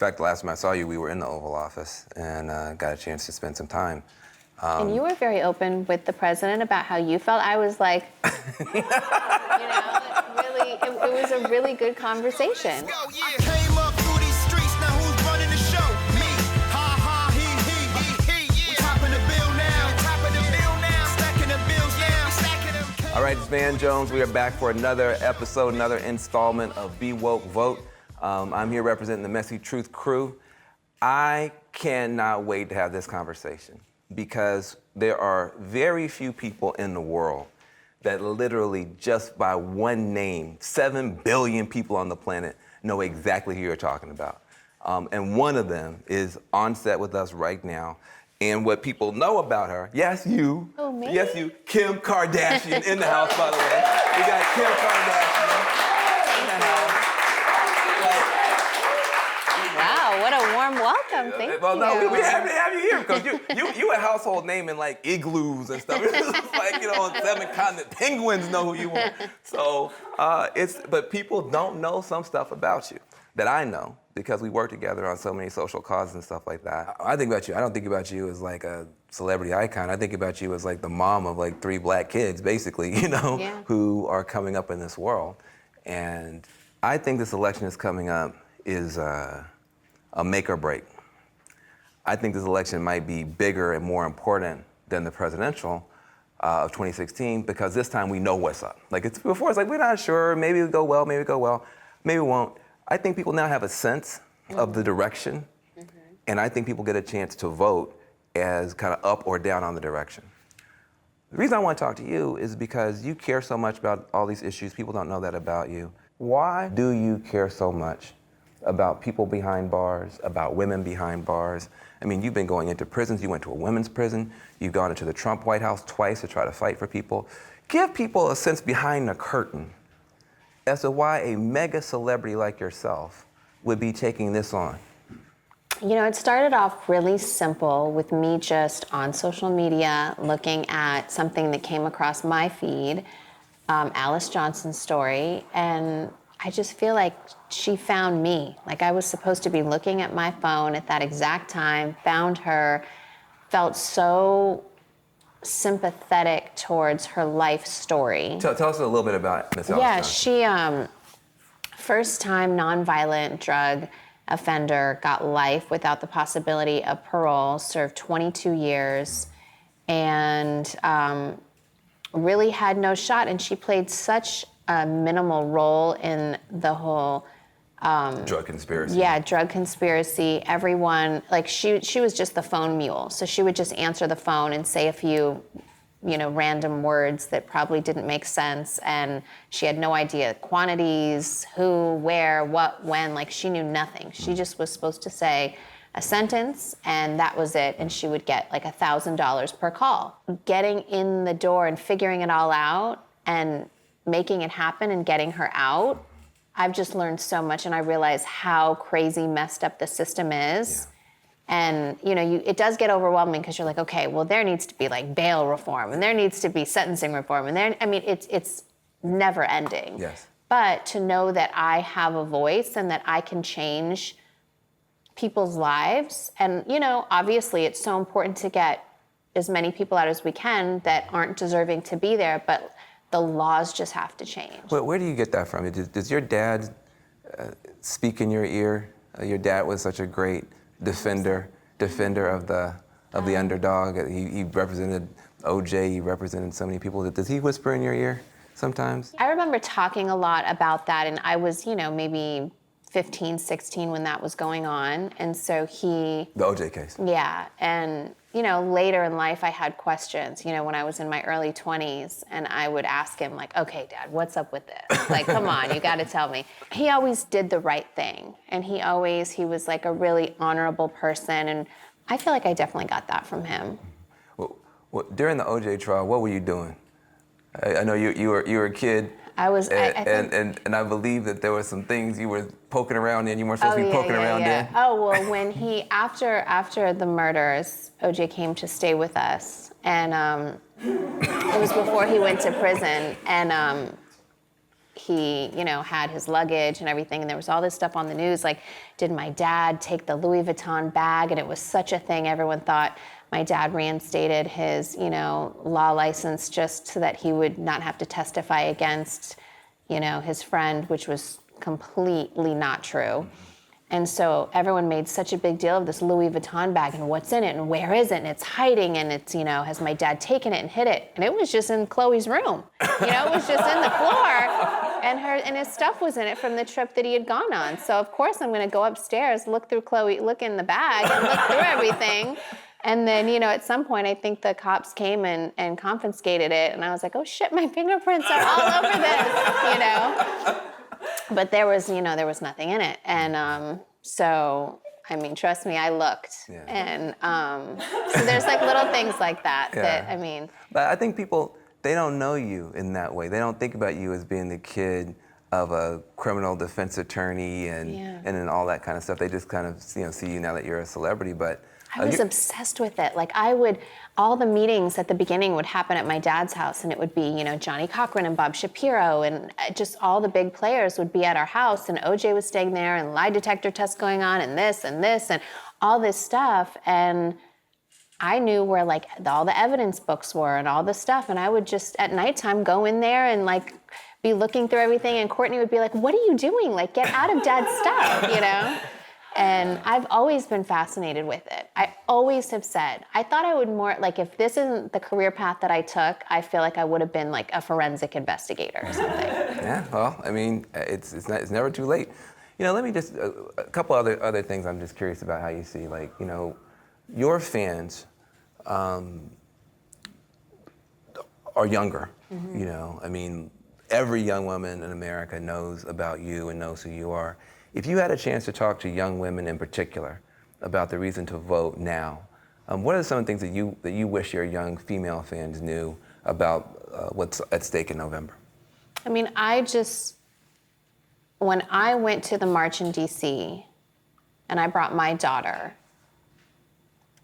fact, the last time I saw you, we were in the Oval Office and got a chance to spend some time. And you were very open with the president about how you felt. I was like, it was a really good conversation. I came up through these streets, now who's running the show? Me. Ha ha, he. We topping the bill now, stacking the bills now, stacking them. All right, it's Van Jones. We are back for another episode, another installment of Woke.Vote. I'm here representing the Messy Truth crew. I cannot wait to have this conversation because there are very few people in the world that literally just by one name, 7 billion people on the planet know exactly who you're talking about. And one of them is on set with us right now. And what people know about her, yes, you. Oh, me? Yes, you. Kim Kardashian in the house, by the way. We got Kim Kardashian in the house. Wow, what a warm welcome. Thank you. Well, no, we happy to have you here because you a household name in like igloos and stuff. It's like, on 7 continents, penguins know who you are. So but people don't know some stuff about you that I know because we work together on so many social causes and stuff like that. I think about you, I don't think about you as like a celebrity icon. I think about you as like the mom of like 3 black kids, basically, who are coming up in this world. And I think this election is coming up is a make or break. I think this election might be bigger and more important than the presidential of 2016 because this time we know what's up. Before it's like, we're not sure, maybe it'll go well, maybe it won't. I think people now have a sense of the direction, and I think people get a chance to vote as kind of up or down on the direction. The reason I want to talk to you is because you care so much about all these issues. People don't know that about you. Why do you care so much about people behind bars, about women behind bars? I mean, you've been going into prisons. You went to a women's prison. You've gone into the Trump White House twice to try to fight for people. Give people a sense behind the curtain as to why a mega celebrity like yourself would be taking this on. It started off really simple with me just on social media looking at something that came across my feed, Alice Johnson's story, and I just feel like she found me. Like I was supposed to be looking at my phone at that exact time, found her, felt so sympathetic towards her life story. Tell us a little bit about Miss Alice Johnson. Yeah, she, first time nonviolent drug offender, got life without the possibility of parole, served 22 years, and really had no shot. And she played such a minimal role in the whole drug conspiracy. Yeah, drug conspiracy. Everyone, like she was just the phone mule. So she would just answer the phone and say a few, random words that probably didn't make sense. And she had no idea quantities, who, where, what, when. Like she knew nothing. She just was supposed to say a sentence and that was it. And she would get like $1,000 per call. Getting in the door and figuring it all out and making it happen and getting her out, I've just learned so much, and I realize how crazy messed up the system is. Yeah. And it does get overwhelming because you're like, okay, well there needs to be like bail reform, and there needs to be sentencing reform, and it's never ending. Yes. But to know that I have a voice and that I can change people's lives, and obviously it's so important to get as many people out as we can that aren't deserving to be there, but the laws just have to change. Well, where do you get that from? Does your dad speak in your ear? Your dad was such a great defender of the underdog. He represented OJ. He represented so many people. Does he whisper in your ear sometimes? I remember talking a lot about that, and I was, maybe 15, 16 when that was going on, and so he... The OJ case. Yeah, and later in life I had questions, when I was in my early 20s, and I would ask him like, okay, Dad, what's up with this? Like, come on, you gotta tell me. He always did the right thing, and he was like a really honorable person, and I feel like I definitely got that from him. Well, during the OJ trial, what were you doing? I know you were a kid. I was, and I believe that there were some things you were poking around in. You weren't supposed to be poking around in. Oh, well, when after the murders, OJ came to stay with us, and it was before he went to prison, and he, had his luggage and everything, and there was all this stuff on the news, like, did my dad take the Louis Vuitton bag? And it was such a thing. Everyone thought my dad reinstated his, law license just so that he would not have to testify against, his friend, which was completely not true. And so everyone made such a big deal of this Louis Vuitton bag and what's in it and where is it and it's hiding and it's, has my dad taken it and hid it? And it was just in Chloe's room. It was just in the floor and his stuff was in it from the trip that he had gone on. So of course I'm gonna go upstairs, look in the bag and look through everything. And then, at some point, I think the cops came and confiscated it. And I was like, oh shit, my fingerprints are all over this, But there was nothing in it. And so, trust me, I looked. Yeah. And so there's like little things like that But I think people, they don't know you in that way. They don't think about you as being the kid of a criminal defense attorney and then all that kind of stuff. They just kind of, see you now that you're a celebrity. But I was obsessed with it. Like all the meetings at the beginning would happen at my dad's house, and it would be, Johnny Cochran and Bob Shapiro, and just all the big players would be at our house, and OJ was staying there, and lie detector tests going on, and this, and all this stuff, and I knew where like all the evidence books were and all this stuff, and I would just at nighttime go in there and like be looking through everything, and Courtney would be like, "What are you doing? Like, get out of Dad's stuff," And I've always been fascinated with it. I always have said, I thought I would more, like if this isn't the career path that I took, I feel like I would have been like a forensic investigator or something. Yeah, well, it's never too late. Let me just, a couple other things I'm just curious about how you see, like, your fans are younger, every young woman in America knows about you and knows who you are. If you had a chance to talk to young women in particular about the reason to vote now, what are some of the things that you wish your young female fans knew about what's at stake in November? When I went to the march in DC and I brought my daughter,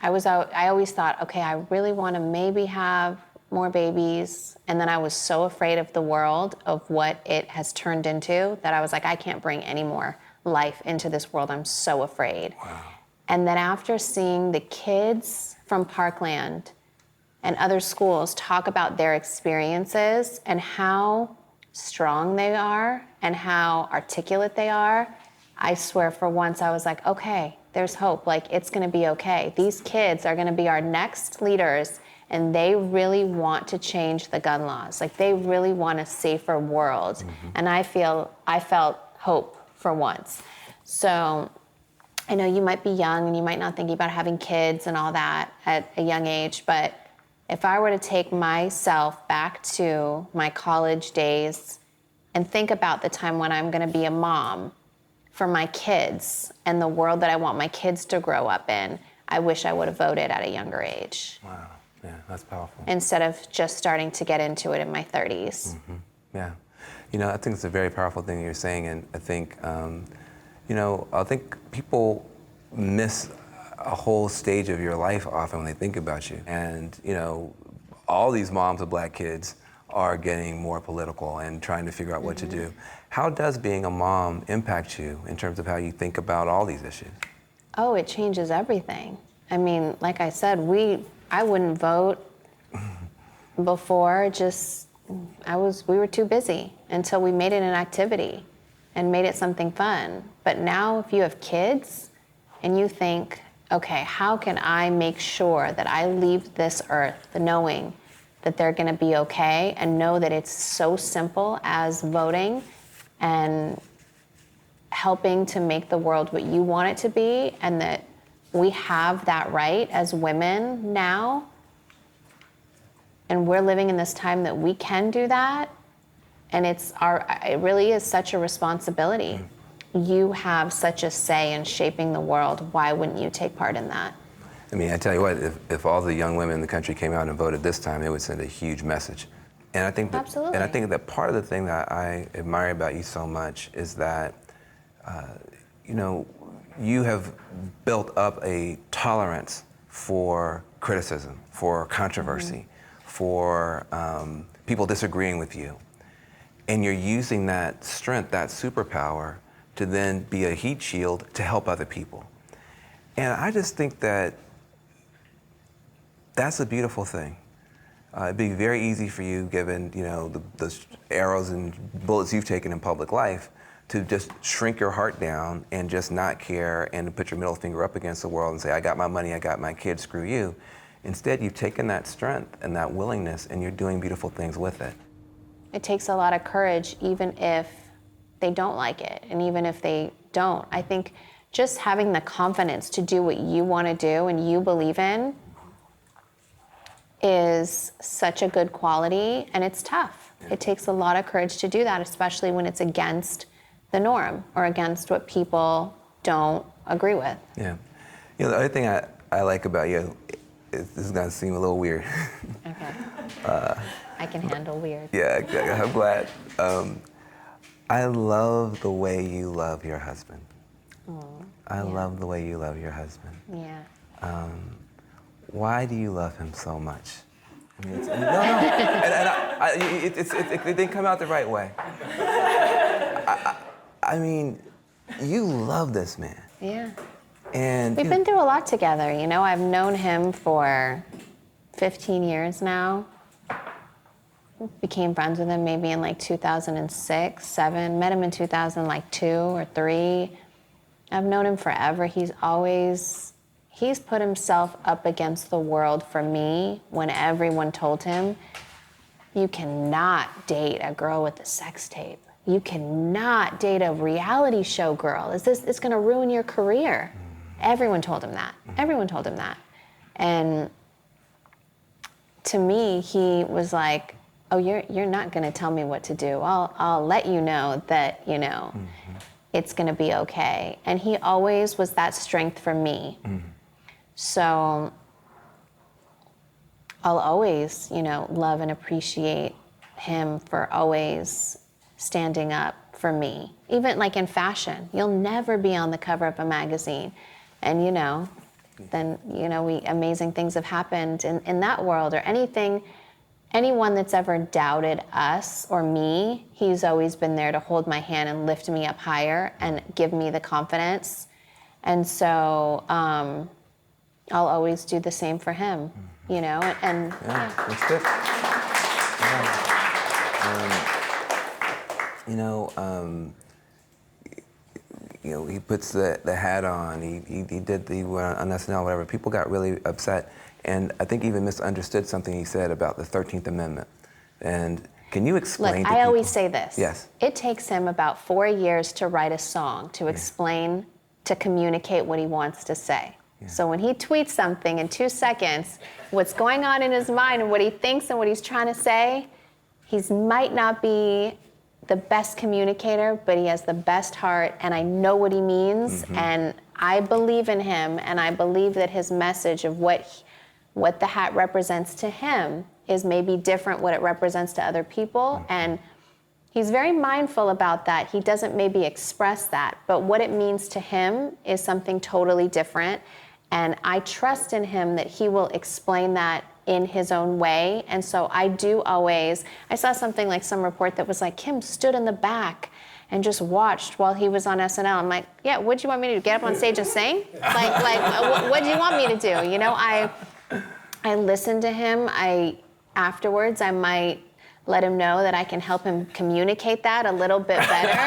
I always thought, okay, I really want to maybe have more babies. And then I was so afraid of the world, of what it has turned into, that I was like, I can't bring any more life into this world. I'm so afraid. Wow. And then after seeing the kids from Parkland and other schools talk about their experiences and how strong they are and how articulate they are, I swear for once I was like, okay, there's hope. Like, it's gonna be okay. These kids are gonna be our next leaders, and they really want to change the gun laws. Like, they really want a safer world. Mm-hmm. And I felt hope for once. So I know you might be young and you might not think about having kids and all that at a young age, but if I were to take myself back to my college days and think about the time when I'm gonna be a mom for my kids and the world that I want my kids to grow up in, I wish I would have voted at a younger age. Wow, yeah, that's powerful. Instead of just starting to get into it in my 30s. Mm-hmm. Yeah. I think it's a very powerful thing you're saying, and I think, I think people miss a whole stage of your life often when they think about you. And, all these moms of black kids are getting more political and trying to figure out what to do. How does being a mom impact you in terms of how you think about all these issues? Oh, it changes everything. Like I said, I wouldn't vote before, we were too busy until we made it an activity and made it something fun. But now if you have kids and you think, okay, how can I make sure that I leave this earth knowing that they're gonna be okay, and know that it's so simple as voting and helping to make the world what you want it to be, and that we have that right as women now, and we're living in this time that we can do that, and it really is such a responsibility. You have such a say in shaping the world. Why wouldn't you take part in that? I tell you what, if all the young women in the country came out and voted this time, it would send a huge message. And I think that, absolutely. And I think that part of the thing that I admire about you so much is that, you have built up a tolerance for criticism, for controversy, for people disagreeing with you. And you're using that strength, that superpower, to then be a heat shield to help other people. And I just think that that's a beautiful thing. It'd be very easy for you, given the arrows and bullets you've taken in public life, to just shrink your heart down and just not care and to put your middle finger up against the world and say, I got my money, I got my kids, screw you. Instead, you've taken that strength and that willingness and you're doing beautiful things with it. It takes a lot of courage, even if they don't like it, and even if they don't. I think just having the confidence to do what you want to do and you believe in is such a good quality, and it's tough. Yeah. It takes a lot of courage to do that, especially when it's against the norm or against what people don't agree with. Yeah. The other thing I like about you, this is gonna seem a little weird. Okay. I can handle weird. Yeah, I'm glad. I love the way you love your husband. I love the way you love your husband. Yeah. Why do you love him so much? I mean, it didn't come out the right way. I mean, you love this man. Yeah. And we've been through a lot together. I've known him for 15 years now. Became friends with him maybe in like 2006, 7. Met him in 2002 or 3. I've known him forever. He's put himself up against the world for me when everyone told him, you cannot date a girl with a sex tape. You cannot date a reality show girl. It's gonna ruin your career. Everyone told him that. Everyone told him that. And to me, he was like, oh, you're not gonna tell me what to do. I'll let you know that, it's gonna be okay. And he always was that strength for me. So I'll always, love and appreciate him for always standing up for me. Even like in fashion, you'll never be on the cover of a magazine. And then, amazing things have happened in that world or anyone that's ever doubted us or me, he's always been there to hold my hand and lift me up higher and give me the confidence. And so I'll always do the same for him, and yeah, that's good. He puts the hat on. He did the on SNL, whatever. People got really upset, and I think even misunderstood something he said about the 13th Amendment. And can you explain? Look, to I people? always say this. Yes. It takes him about 4 years to write a song to explain, to communicate what he wants to say. Yeah. So when he tweets something in 2 seconds, what's going on in his mind and what he thinks and what he's trying to say, he might not be the best communicator, but he has the best heart, and I know what he means, and I believe in him, and I believe that his message of what the hat represents to him is maybe different what it represents to other people, and he's very mindful about that. He doesn't maybe express that, but what it means to him is something totally different, and I trust in him that he will explain that in his own way. And so I saw something like some report that was like, Kim stood in the back and just watched while he was on SNL. I'm like, yeah, what do you want me to do? Get up on stage and sing? What do you want me to do? I listened to him. Afterwards, I might let him know that I can help him communicate that a little bit better,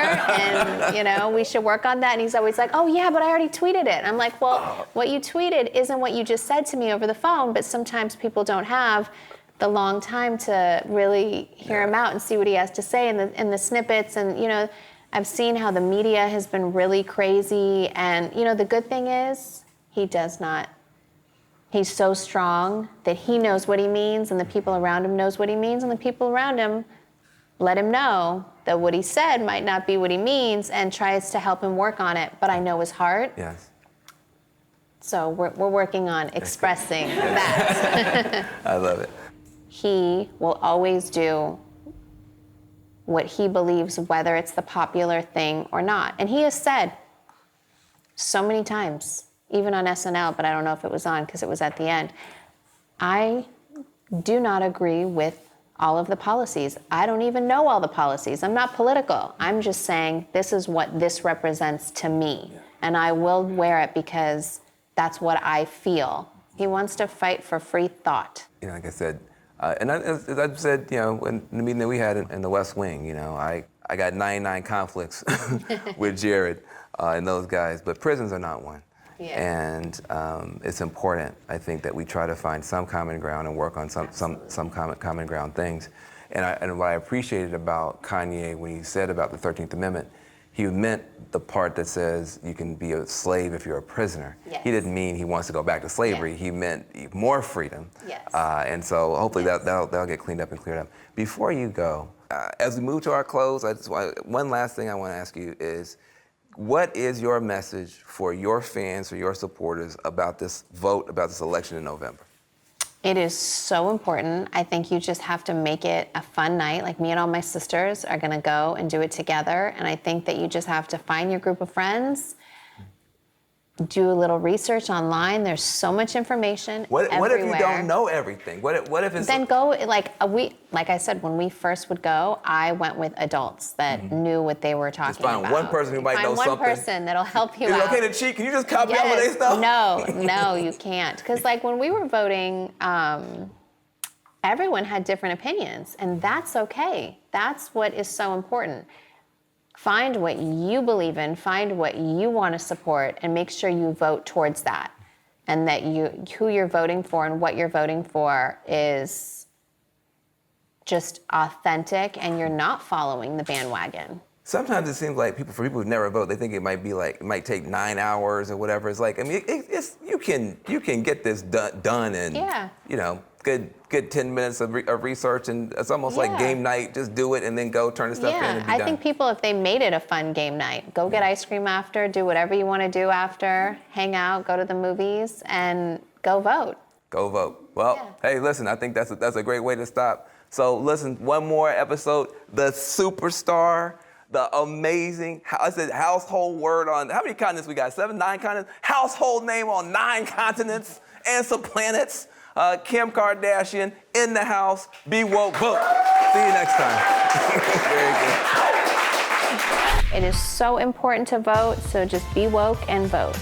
and we should work on that. And he's always like, oh yeah, but I already tweeted it. I'm like, well, what you tweeted isn't what you just said to me over the phone, but sometimes people don't have the long time to really hear him out and see what he has to say in the snippets. And I've seen how the media has been really crazy, and the good thing is he does not. He's so strong that he knows what he means, and the people around him knows what he means, and the people around him let him know that what he said might not be what he means, and tries to help him work on it. But I know his heart. Yes. So we're working on expressing that. I love it. He will always do what he believes, whether it's the popular thing or not. And he has said so many times, even on SNL, but I don't know if it was on because it was at the end, I do not agree with all of the policies. I don't even know all the policies. I'm not political. I'm just saying this is what this represents to me. And I will wear it because that's what I feel. He wants to fight for free thought. You know, like I said, as I've said, you know, in the meeting that we had in the West Wing, you know, I got 99 conflicts with Jared and those guys, but prisons are not one. Yeah. And it's important, I think, that we try to find some common ground and work on some common ground things. And what I appreciated about Kanye when he said about the 13th Amendment, he meant the part that says you can be a slave if you're a prisoner. Yes. He didn't mean he wants to go back to slavery. Yeah. He meant more freedom. Yes. And so hopefully Yes. that'll get cleaned up and cleared up. Before you go, as we move to our close, one last thing I want to ask you is, what is your message for your fans or your supporters about this vote, about this election in November? It is so important. I think you just have to make it a fun night. Like me and all my sisters are gonna go and do it together. And I think that you just have to find your group of friends, do a little research online. There's so much information What if everywhere. you don't know everything? What if it's... Then go, like I said, when we first would go, I went with adults that knew what they were talking about. Just find one person who might know something. Find one person that'll help you Is out. it okay to cheat? Can you just copy all of their stuff? No, you can't. Because like when we were voting, everyone had different opinions, and that's okay. That's what is so important. Find what you believe in, find what you want to support, and make sure you vote towards that. And that who you're voting for and what you're voting for is just authentic, and you're not following the bandwagon. Sometimes it seems like for people who never vote, they think it might take 9 hours or whatever. It's like, I mean, you can get this done in, you know, good 10 minutes of research, and it's almost like game night. Just do it and then go turn the stuff in and be done. I think people, if they made it a fun game night, go get ice cream after, do whatever you want to do after, hang out, go to the movies, and go vote. Go vote. Well, hey, listen, I think that's a great way to stop. So listen, one more episode, the superstar, the amazing, I said household word on, how many continents we got? 7, 9 continents? Household name on 9 continents and some planets. Kim Kardashian in the house. Be woke, vote. See you next time. Very good. It is so important to vote, so just be woke and vote.